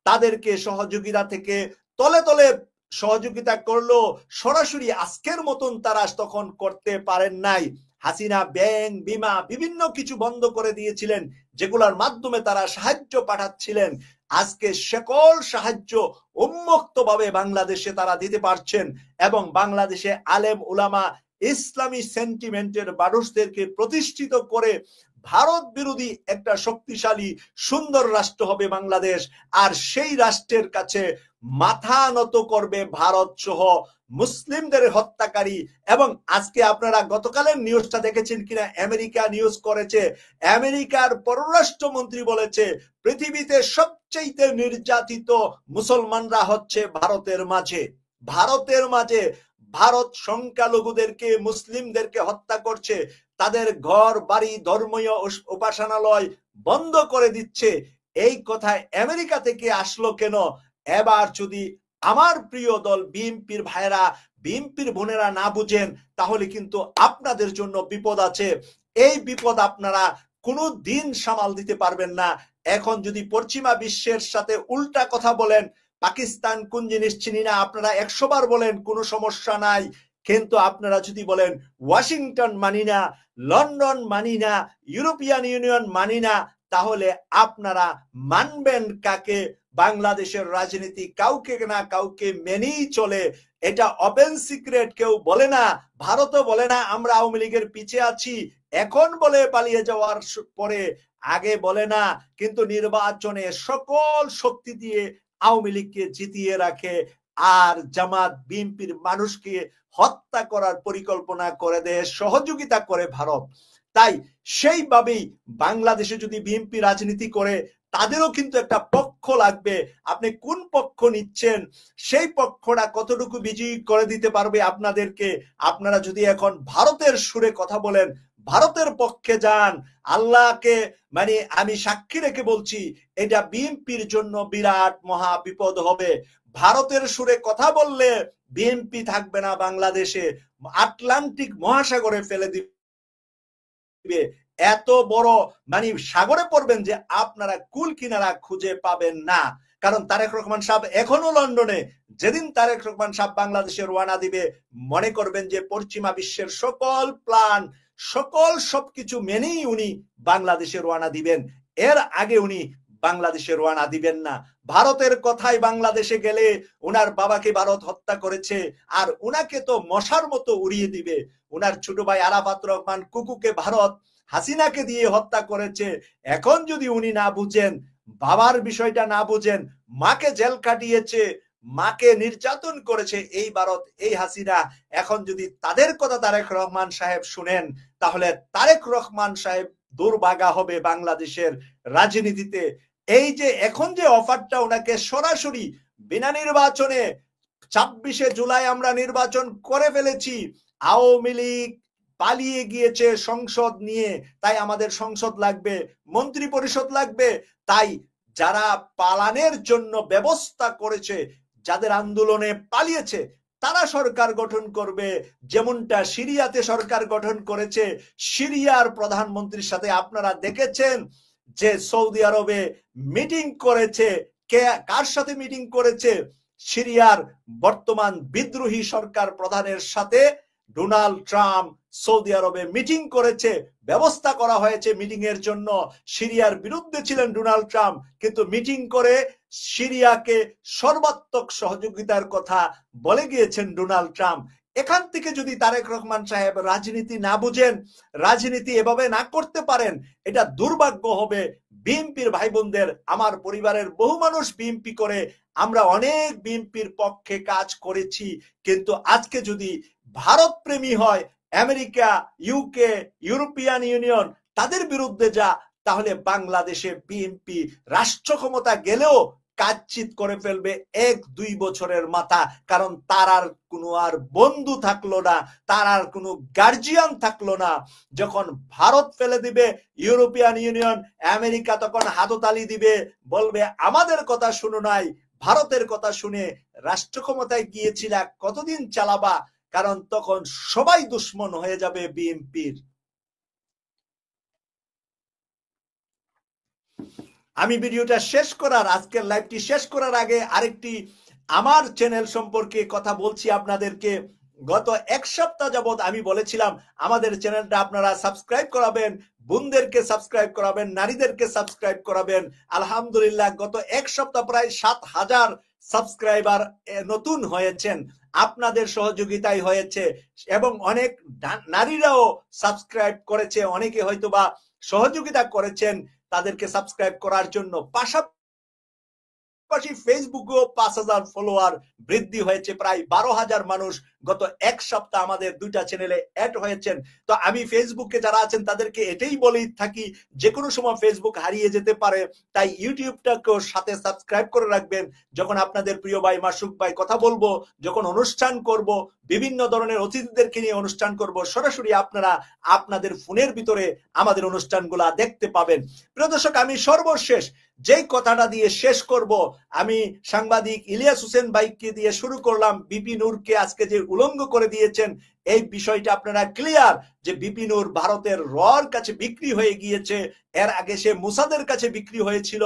তাদেরকে সহযোগিতা থেকে তলে তলে সহযোগিতা করলো, সরাসরি আজকের মতন তারা তখন করতে পারেন নাই। হাসিনা ব্যাংক বিমা বিভিন্ন কিছু বন্ধ করে দিয়েছিলেন, যেগুলোর মাধ্যমে তারা সাহায্য পাঠাচ্ছিলেন। আজকে সকল সাহায্য উন্মুক্তভাবে বাংলাদেশে তারা দিতে পারছেন, এবং বাংলাদেশে আলেম উলামা ইসলামী সেন্টিমেন্টের মানুষদেরকে প্রতিষ্ঠিত করে ভারত বিরোধী একটা শক্তিশালী সুন্দর রাষ্ট্র হবে বাংলাদেশ। আর সেই রাষ্ট্রের কাছে মাথা নত করবে ভারত সহ মুসলিমদের হত্যাকারী। এবং আজকে আপনারা গতকালের নিউজটা দেখেছেন কিনা, আমেরিকা নিউজ করেছে, আমেরিকার পররাষ্ট্রমন্ত্রী বলেছে পৃথিবীতে সবচেয়ে নির্যাতিত মুসলমানরা হচ্ছে ভারতের মাঝে। ভারতের মাঝে ভারত সংখ্যালঘুদেরকে মুসলিমদেরকে হত্যা করছে, তাদের ঘর বাড়ি ধর্মীয় উপাসনালয় বন্ধ করে দিচ্ছে। এই কথায় আমেরিকা থেকে আসলো কেন? এবার যদি আমার প্রিয় দল বিএনপির ভাইরা, বিএনপির বোনেরা না বুঝেন, তাহলে কিন্তু আপনাদের জন্য বিপদ আছে। এই বিপদ আপনারা কোনো দিন সামাল দিতে পারবেন না। এখন যদি পশ্চিমা বিশ্বের সাথে উল্টা কথা বলেন, পাকিস্তান কোন জিনিস চিনি না, আপনারা 100 বার বলেন, কোনো সমস্যা নাই। কিন্তু আপনারা যদি বলেন ওয়াশিংটন মানি না, লন্ডন মানি না, ইউরোপিয়ান ইউনিয়ন মানি না, তাহলে আপনারা মানবেন কাকে? বাংলাদেশের রাজনীতি কাউকে না কাউকে মেনেই চলে, এটা ওপেন সিক্রেট, কেউ বলে না। ভারতও বলে না আমরা আওয়ামী লীগের পিছে আছি, এখন বলে পালিয়ে যাওয়ার পরে, আগে বলে না। কিন্তু নির্বাচনে সকল শক্তি দিয়ে আওয়ামী লীগকে জিতিয়ে রাখে, আর জামাত বিএনপির মানুষকে হত্যা করার পরিকল্পনা করে দেয়, সহযোগিতা করে ভারত। তাই সেইভাবেই বাংলাদেশে যদি বিএনপি রাজনীতি করে, তাদেরও কিন্তু একটা পক্ষ লাগবে। আপনি কোন পক্ষ নিচ্ছেন, সেই পক্ষটা কতটুকু বিজয়ী করে দিতে পারবে আপনাদেরকে। আপনারা যদি এখন ভারতের সুরে কথা বলেন, ভারতের পক্ষে যান, আল্লাহকে মানে আমি সাক্ষী রেখে বলছি, এটা বিএনপির জন্য বিরাট মহা বিপদ হবে। ভারতের সুরে কথা বললে বিএনপি থাকবে না বাংলাদেশে, আটলান্টিক মহাসাগরে ফেলে দিবে। এত বড় মানে সাগরে পড়বেন যে আপনারা কুল কিনারা খুঁজে পাবেন না। কারণ তারেক রহমান সাহেব এখনো লন্ডনে। যেদিন তারেক রহমান সাহেব বাংলাদেশে রওনা দিবে, মনে করবেন যে পশ্চিমা বিশ্বের সকল প্ল্যান, সকল সবকিছু মেনেই উনি বাংলাদেশে রওনা দিবেন। এর আগে উনি বাংলাদেশে রওনা দিবেন না। ভারতের কথায় বাংলাদেশে গেলে উনার বাবাকে ভারত হত্যা করেছে, আর উনাকে তো মশার মতো উড়িয়ে দিবে। উনার ছোট ভাই আরাফাত রহমান কুকুকে ভারত হাসিনাকে দিয়ে হত্যা করেছে। এখন যদি উনি না বুঝেন, বাবার বিষয়টা না বুঝেন, মাকে জেল কাটিয়েছে, মাকে নির্যাতন করেছে এই ভারত, এই হাসিনা, এখন যদি তাদের কথা তারেক রহমান সাহেব শুনেন, তাহলে তারেক রহমান সাহেব দুর্ভাগা হবে বাংলাদেশের রাজনীতিতে। এই যে এখন যে অফারটা ওনাকে সরাসরি বিনা নির্বাচনে, 26শে জুলাই আমরা নির্বাচন করে ফেলেছি, আওয়ামী লীগ পালিয়ে গিয়েছে সংসদ নিয়ে, তাই আমাদের সংসদ লাগবে, মন্ত্রী পরিষদ লাগবে। তাই যারা পালানের জন্য ব্যবস্থা করেছে, যাদের আন্দোলনে পালিয়েছে, তারা সরকার গঠন করবে, যেমনটা সিরিয়াতে সরকার গঠন করেছে। সিরিয়ার প্রধানমন্ত্রীর সাথে আপনারা দেখেছেন যে সৌদি আরবে মিটিং করেছে, কে কার সাথে মিটিং করেছে? সিরিয়ার বর্তমান বিদ্রোহী সরকার প্রধানের সাথে ডোনাল্ড ট্রাম্প সৌদি আরবে মিটিং করেছে, ব্যবস্থা করা হয়েছে মিটিং এর জন্য। সিরিয়ার বিরুদ্ধে ছিলেন ডোনাল্ড ট্রাম্প, কিন্তু মিটিং করে সিরিয়াকে সর্বাত্মক সহযোগিতার কথা বলে গিয়েছেন ডোনাল্ড ট্রাম্প। এখান থেকে যদি তারেক রহমান সাহেব রাজনীতি না বুঝেন, রাজনীতি এভাবে না করতে পারেন, এটা দুর্ভাগ্য হবে বিএনপির ভাই বোনদের। আমার পরিবারের বহু মানুষ বিএনপি করে, আমরা অনেক বিএনপির পক্ষে কাজ করেছি, কিন্তু আজকে যদি ভারত প্রেমী হয়, আমেরিকা, ইউকে, ইউরোপিয়ান ইউনিয়ন তাদের বিরুদ্ধে যা, তাহলে বাংলাদেশে বিএনপি রাষ্ট্র ক্ষমতা গেলেও কাজচিত করে ফেলবে 1-2 বছরের মাথা। কারণ তার আর কোনো আর বন্ধু থাকলো না, তার আর কোনো গার্জিয়ান থাকলো না। যখন ভারত ফেলে দিবে ইউরোপিয়ান ইউনিয়ন, আমেরিকা তখন হাততালি দিবে, বলবে আমাদের কথা শুনো নাই, ভারতের কথা শুনে রাষ্ট্র ক্ষমতায় গিয়েছিল, কতদিন চালাবা, কারণ তখন সবাই দুশ্মন হয়ে যাবে বিএনপির। আমি ভিডিওটা শেষ করার, আজকের লাইভটি শেষ করার আগে আরেকটি আমার চ্যানেল সম্পর্কে কথা বলছি আপনাদেরকে। গত এক সপ্তাহ যাবত আমি বলেছিলাম আমাদের চ্যানেলটা আপনারা সাবস্ক্রাইব করাবেন, বোনদেরকে সাবস্ক্রাইব করাবেন, নারীদেরকে সাবস্ক্রাইব করাবেন। আলহামদুলিল্লাহ গত এক সপ্তাহ প্রায় 7,000 সাবস্ক্রাইবার নতুন হয়েছেন, আপনাদের সহযোগিতায় হয়েছে, এবং অনেক নারীরাও সাবস্ক্রাইব করেছে, অনেকে হয়তোবা সহযোগিতা করেছেন তাদেরকে সাবস্ক্রাইব করার জন্য। পাশাপাশি ফেসবুকেও 5,000 ফলোয়ার বৃদ্ধি হয়েছে, প্রায় 12,000 মানুষ গত এক সপ্তাহ আমাদের দুইটা চ্যানেলে অ্যাড হয়েছেন। তো আমি ফেসবুকে যারা আছেন তাদেরকে এটাই বলেই থাকি, যে কোনো সময় ফেসবুক হারিয়ে যেতে পারে, তাই ইউটিউবটাকেও সাথে সাবস্ক্রাইব করে রাখবেন। যখন আপনাদের প্রিয় ভাই মাসুক ভাই কথা বলবো, যখন অনুষ্ঠান করব, বিভিন্ন ধরনের অতিথিদেরকে নিয়ে অনুষ্ঠান করব, সরাসরি আপনারা আপনাদের ফোনের ভিতরে আমাদের অনুষ্ঠানগুলা দেখতে পাবেন। প্রিয় দর্শক, আমি সর্বশেষ যেই কথাটা দিয়ে শেষ করব, আমি সাংবাদিক ইলিয়াস হোসেন ভাইকে দিয়ে শুরু করলাম। বিপি নূরকে আজকে যে উলঙ্গ করে দিয়েছেন, এই বিষয়টা আপনারা ক্লিয়ার যে বিপি নূর ভারতের রর কাছে বিক্রি হয়ে গিয়েছে। এর আগে সে মুসাদের কাছে বিক্রি হয়েছিল,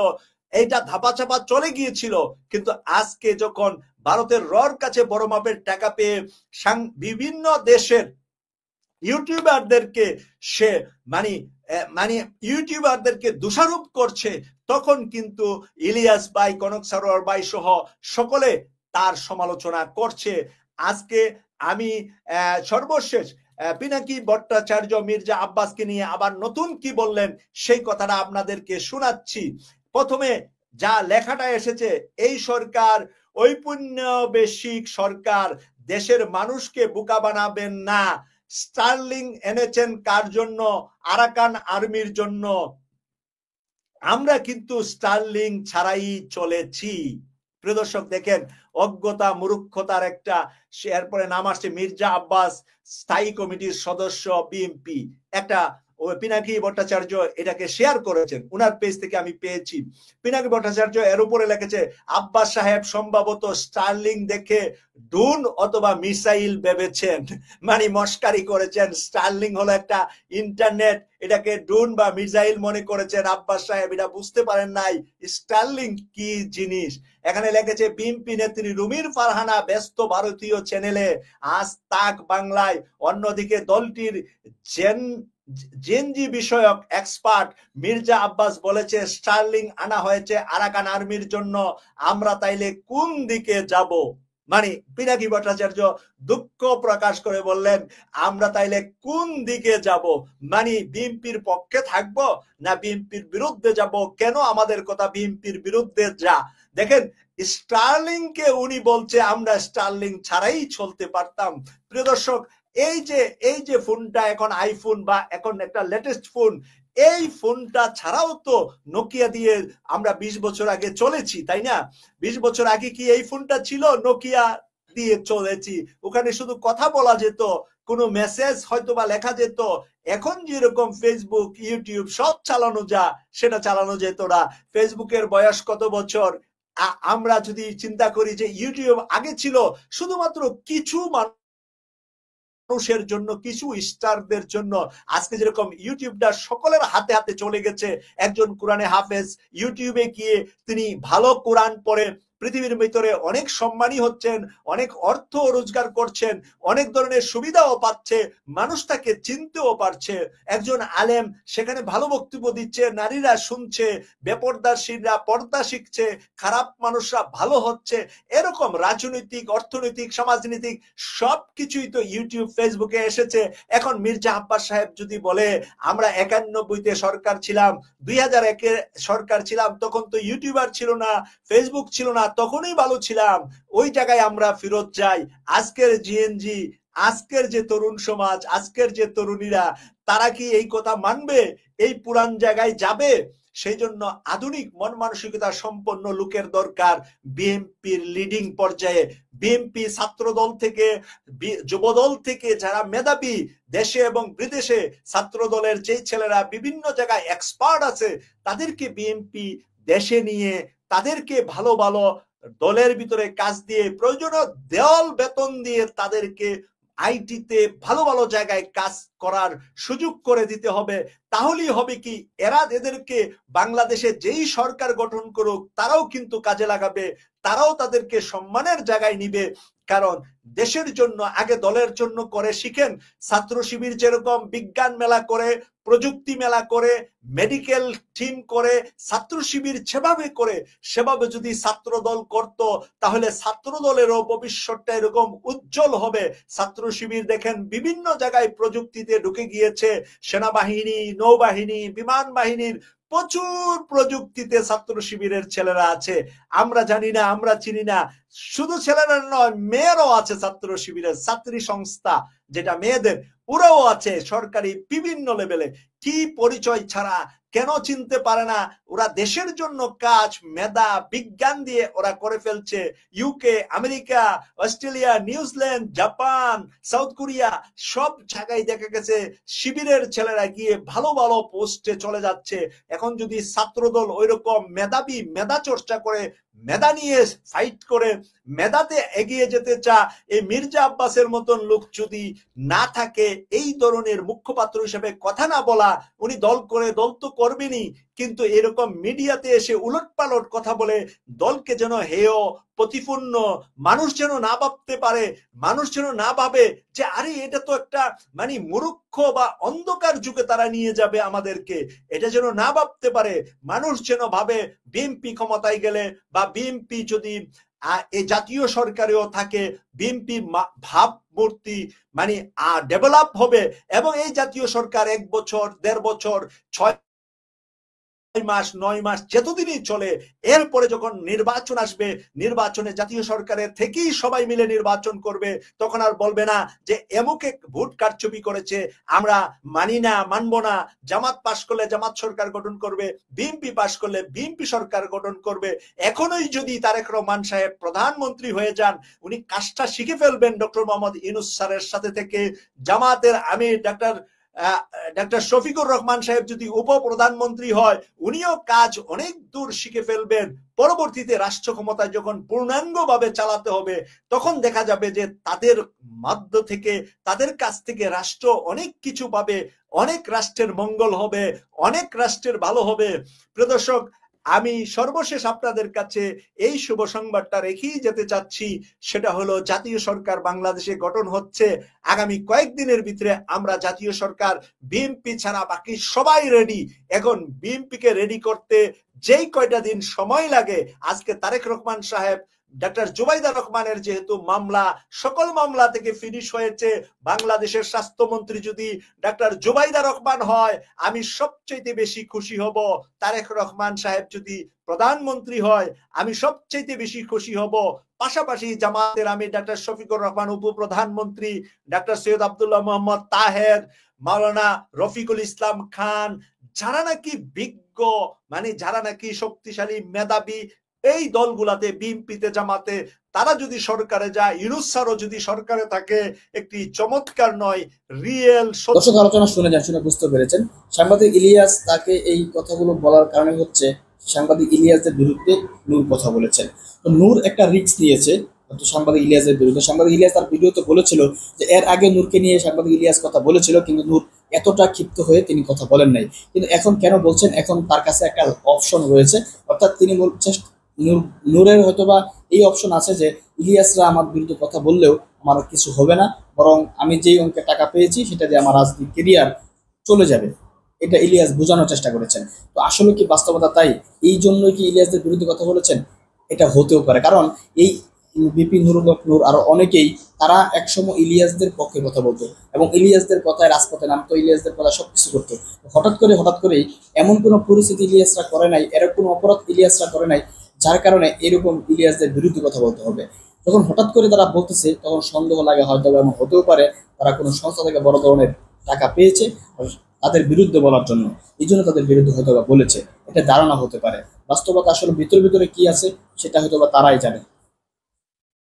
এইটা ধাপাচাপা চলে গিয়েছিল, কিন্তু আজকে যখন ভারতের রর কাছে বড় মাপের টাকা পেয়ে বিভিন্ন দেশের ইউটিউবারদেরকে সে মানে ইউটিউবারদেরকে দোষারোপ করছে, তখন কিন্তু ইলিয়াস ভাই, কনক সারোয়ার ভাই সহ সকলে তার সমালোচনা করছে। আজকে আমি সর্বশেষ পিনাকি ভট্টাচার্য মির্জা আব্বাসকে নিয়ে আবার নতুন কি বললেন সেই কথাটা আপনাদেরকে শোনাচ্ছি। প্রথমে যা লেখাটা এসেছে, এই সরকার ঔপনিবেশিক সরকার, দেশের মানুষকে বোকা বানাবেন না। স্টার্লিং এনেছেন কার জন্য? আরাকান আর্মির জন্য। আমরা কিন্তু স্টার্লিং ছাড়াই চলেছি। প্রিয় দর্শক দেখেন, অজ্ঞতা মূর্খতার একটা। এরপরে নাম আসছে মির্জা আব্বাস, স্থায়ী কমিটির সদস্য বিএনপি। একটা পিনাকি ভট্টাচার্য এটাকে শেয়ার করেছেন, উনার পেজ থেকে আমি পেয়েছি। পিনাকি ভট্টাচার্য এর উপরে লিখেছে, আব্বাস সাহেব সম্ভবত স্টার্লিং দেখে ড্রোন অথবা মিসাইল ভেবেছেন, মানে মস্কারি করেছেন। স্টার্লিং হলো একটা ইন্টারনেট, এটাকে ড্রোন বা মিসাইল মনে করেছেন আব্বাস সাহেব, এটা বুঝতে পারেন নাই স্টার্লিং কি জিনিস। এখানে লিখেছে বিএনপি নেত্রী রুমির ফারহানা ব্যস্ত ভারতীয় চ্যানেলে আজ তাক বাংলায়। অন্যদিকে দলটির জেনজি বিষয়ক এক্সপার্ট মির্জা আব্বাস বলেছে, স্টার্লিং আনা হয়েছে আরাকান আর্মির জন্য, আমরা তাইলে কোন দিকে যাব? মানে পিনাকি ভট্টাচার্য দুঃখ প্রকাশ করে বললেন, আমরা তাইলে কোন দিকে যাব? মানে বিএনপির পক্ষে থাকব না বিএনপির বিরুদ্ধে যাব? কেন আমাদের কথা বিএনপির বিরুদ্ধে যা? দেখেন, স্টার্লিংকে উনি বলছে আমরা স্টার্লিং ছাড়াই চলতে পারতাম। প্রিয় দর্শক, এই যে ফোনটা এখন আইফোন বা এখন একটা লেটেস্ট ফোন, এই ফোনটা ছাড়াও তো নোকিয়া দিয়ে আমরা 20 বছর আগে চলেছি, তাই না? 20 বছর আগে কি এই ফোনটা ছিল? নোকিয়া দিয়ে চলেছি, ওখানে শুধু কথা বলা যেত, কোনো মেসেজ হয়তো বা লেখা যেত। এখন যেরকম ফেসবুক, ইউটিউব সব চালানো যা, সেটা চালানো যেত না। ফেসবুকের বয়স কত বছর? আমরা যদি চিন্তা করি যে ইউটিউব আগে ছিল শুধুমাত্র কিছু মানুষের জন্য, কিছু স্টারদের জন্য, আজকে যেরকম ইউটিউবটা সকলের হাতে হাতে চলে গেছে। একজন কোরআনে হাফেজ ইউটিউবে গিয়ে তিনি ভালো কোরআন পড়ে পৃথিবীর ভিতরে অনেক সম্মানী হচ্ছেন, অনেক অর্থ রোজগার করছেন, অনেক ধরনের সুবিধাও পাচ্ছে, মানুষ তাকে চিনতেও পারছে। একজন আলেম সেখানে ভালো বক্তব্য দিচ্ছে, নারীরা শুনছে, বেপর্দাশীলরা পর্দা শিখছে, খারাপ মানুষরা ভালো হচ্ছে। এরকম রাজনৈতিক, অর্থনৈতিক, সমাজনীতিক সবকিছুই তো ইউটিউব, ফেসবুকে এসেছে। এখন মির্জা আব্বাস সাহেব যদি বলে আমরা 91-তে সরকার ছিলাম, 2001-এ সরকার ছিলাম, তখন তো ইউটিউবার ছিল না, ফেসবুক ছিল না, তখনই ভালো ছিলাম, ওই জায়গায় আমরা ফেরত যাই। আজকের জিএনজি, আজকের যে তরুণ সমাজ, আজকের যে তরুণীরা, তারা কি এই কথা মানবে? এই পুরান জায়গায় যাবে? সেই জন্য আধুনিক মন মানসিকতা সম্পন্ন লোকের দরকার বিএনপির লিডিং পর্যায়ে। বিএনপি ছাত্র দল থেকে, যুব দল থেকে যারা মেধাবী, দেশে এবং বিদেশে ছাত্র দলের যেই ছেলেরা বিভিন্ন জায়গায় এক্সপার্ট আছে, তাদেরকে বিএনপি দেশে নিয়ে তাদেরকে ভালো ভালো দলের ভিতরে কাজ দিয়ে প্রয়োজনীয় দেওয়াল বেতন দিয়ে তাদেরকে আইটিতে ভালো ভালো জায়গায় কাজ করার সুযোগ করে দিতে হবে। তাহলেই হবে কি, এরা এদেরকে বাংলাদেশে যেই সরকার গঠন করুক তারাও কিন্তু কাজে লাগাবে, তারাও তাদেরকে সম্মানের জায়গায় নিবে। কারণ দেশের জন্য আগে দলের জন্য করে শিখেন। ছাত্র শিবির যেরকম বিজ্ঞান মেলা করে, প্রযুক্তি মেলা করে, মেডিকেল টিম করে, ছাত্র শিবির সেভাবে যদি ছাত্র দল করত তাহলে ছাত্র দলেরও ভবিষ্যৎটা এরকম উজ্জ্বল হবে। ছাত্র শিবির দেখেন বিভিন্ন জায়গায় প্রযুক্তিতে ঢুকে গিয়েছে, সেনাবাহিনী, নৌবাহিনী, বিমান বাহিনীর প্রচুর প্রযুক্তিতে ছাত্র শিবিরের ছেলেরা আছে। আমরা জানি না, আমরা চিনি না। শুধু ছেলেরা নয়, মেয়েরাও আছে ছাত্র শিবিরের, ছাত্রী সংস্থা যেটা মেয়েদের, ওরাও আছে সরকারি বিভিন্ন লেভেলে। কি পরিচয় ছাড়া, কেন চিনতে পারে না? ওরা দেশের জন্য কাজ মেধা বিজ্ঞান দিয়ে ওরা করে ফেলছে। UK, America, Australia, New Zealand, Japan, south Korea সব জায়গায় দেখা গেছে শিবিরের ছেলেরা গিয়ে ভালো ভালো পোস্টে চলে যাচ্ছে। এখন যদি ছাত্রদল ওইরকম মেধাবী, মেধা চর্চা করে, মেধা নিয়ে ফাইট করে, মেধাতে এগিয়ে যেতে চা, এই মির্জা আব্বাসের মতন লোক যদি না থাকে, এই ধরনের মুখপাত্র হিসেবে কথা না বলা, উনি দল করে, দল তো করবেনই, কিন্তু এরকম মিডিয়াতে এসে উলটপালট কথা বলে দলকে যেন হেয় প্রতিপন্ন, মানুষ যেন না ভাবতে পারে, মানুষ যেন না ভাবে যে আরে এটা তো একটা মানে মূর্খ বা অন্ধকার যুগে তারা নিয়ে যাবে আমাদেরকে, এটা যেন না ভাবতে পারে। মানুষ যেন ভাবে বিএনপি ক্ষমতায় গেলে বা বিএনপি যদি এই জাতীয় সরকারেও থাকে, বিএনপি ভাবমূর্তি মানে ডেভেলপ হবে, এবং এই জাতীয় সরকার 1 বছর, 1.5 বছর, 6 মাস, 9 মাস যতদিনই চলে, এরপরে যখন নির্বাচন আসবে, নির্বাচনে জাতীয় সরকারের থেকেই সবাই মিলে নির্বাচন করবে, তখন আর বলবে না যে এমুকে ভোট কারচুপি করেছে, আমরা মানি না, মানবো না। জামাত পাশ করলে জামাত সরকার গঠন করবে, বিএনপি পাশ করলে বিএনপি সরকার গঠন করবে। এখনই যদি তারেক রহমান সাহেব প্রধানমন্ত্রী হয়ে যান, উনি কাজটা শিখে ফেলবেন ডক্টর মোহাম্মদ ইউনূস স্যারের সাথে থেকে। জামাতের আমির ডাক্তার শফিকুর রহমান সাহেব যদি উপপ্রধানমন্ত্রী হয়, উনিও কাজ অনেক দূর শিখে ফেলবেন। পরবর্তীতে রাষ্ট্র ক্ষমতায় যখন পূর্ণাঙ্গভাবে চালাতে হবে, তখন দেখা যাবে যে তাদের মধ্য থেকে, তাদের কাছ থেকে রাষ্ট্র অনেক কিছু পাবে, অনেক রাষ্ট্রের মঙ্গল হবে, অনেক রাষ্ট্রের ভালো হবে। প্রিয় দর্শক, আমি সর্বশেষ আপনাদের কাছে এই শুভ সংবাদটা রেখেই যেতে চাচ্ছি, সেটা হলো জাতীয় সরকার বাংলাদেশে গঠন হচ্ছে। আগামী কয়েকদিনের ভিতরে আমরা জাতীয় সরকার, বিএনপি ছাড়া বাকি সবাই রেডি। এখন বিএনপিকে রেডি করতে যেই কয়টা দিন সময় লাগে, আজকে তারেক রহমান সাহেব, ডাক্তার জুবাইদা রহমানের যেহেতু মামলা সকল মামলা থেকে ফিনিশ হয়েছে, বাংলাদেশের স্বাস্থ্যমন্ত্রী যদি ডাক্তার জুবাইদা রহমান হয় আমি সবচেয়ে বেশি খুশি হব। তারেক রহমান সাহেব যদি প্রধানমন্ত্রী হয় আমি সবচেয়ে বেশি খুশি হব। পাশাপাশি জামাতের আমির ডাক্তার শফিকুর রহমান উপপ্রধানমন্ত্রী, ডাক্তার সৈয়দ আব্দুল্লাহ মোহাম্মদ তাহের, মাওলানা রফিকুল ইসলাম খান, যারা নাকি বিজ্ঞ, মানে যারা নাকি শক্তিশালী মেধাবী, এই দলগুলাতে, বিএনপিতে, জামাতে, তারা যদি সরকারে যায়, ইউনূস স্যারও যদি সরকারে থাকে, একটি চমৎকার নয়, রিয়েল। দর্শক আলোচনা শুনে বুঝতে পেরেছেন, সাংবাদিক ইলিয়াস তাকে এই কথাগুলো বলার কারণে হচ্ছে সাংবাদিক ইলিয়াসের বিরুদ্ধে নূর কথা বলেছেন। তো নূর একটা রিস্ক নিয়েছে সাংবাদিক ইলিয়াসের বিরুদ্ধে। সাংবাদিক ইলিয়াস তার ভিডিওতে বলেছিল যে এর আগে নূরকে নিয়ে সাংবাদিক ইলিয়াস কথা বলেছিল, কিন্তু নূর এতটা ক্ষিপ্ত হয়ে তিনি কথা বলেন নাই। কিন্তু এখন কেন বলছেন? এখন তার কাছে একটা অপশন রয়েছে, অর্থাৎ তিনি বলছেন নূরের হয়তোবা এই অপশন আছে যে ইলিয়াসরা আমার বিরুদ্ধে কথা বললেও আমার কিছু হবে না, বরং আমি যেই অঙ্কে টাকা পেয়েছি সেটা দিয়ে আমার রাজনীতি কেরিয়ার চলে যাবে। এটা ইলিয়াস বোঝানোর চেষ্টা করেছেন। তো আসলে কি বাস্তবতা তাই? এই জন্যই কি ইলিয়াসদের বিরুদ্ধে কথা বলেছেন? এটা হতেও পারে, কারণ এই বিপি নুরুল হক নূর আরো অনেকেই তারা একসময় ইলিয়াসদের পক্ষে কথা বলতো এবং ইলিয়াসদের কথায় রাজপথে নামতো, ইলিয়াসদের কথা সবকিছু করতো। হঠাৎ করেই এমন কোনো পরিস্থিতি ইলিয়াসরা করে নাই, এরকম কোনো অপরাধ ইলিয়াসরা করে নাই যার কারণে এরকম ইলিয়াসদের বিরুদ্ধে কথা বলতে হবে। যখন হঠাৎ করে তারা বলতেছে তখন সন্দেহ লাগে হয়তো এমন হতেও পারে তারা কোনো সংস্থা থেকে বড় ধরনের টাকা পেয়েছে তাদের বিরুদ্ধে বলার জন্য, এই জন্য তাদের বিরুদ্ধে হয়তো বা বলেছে, এটা ধারণা হতে পারে। বাস্তবতা আসলে ভিতরে কি আছে সেটা হয়তো বা তারাই জানে।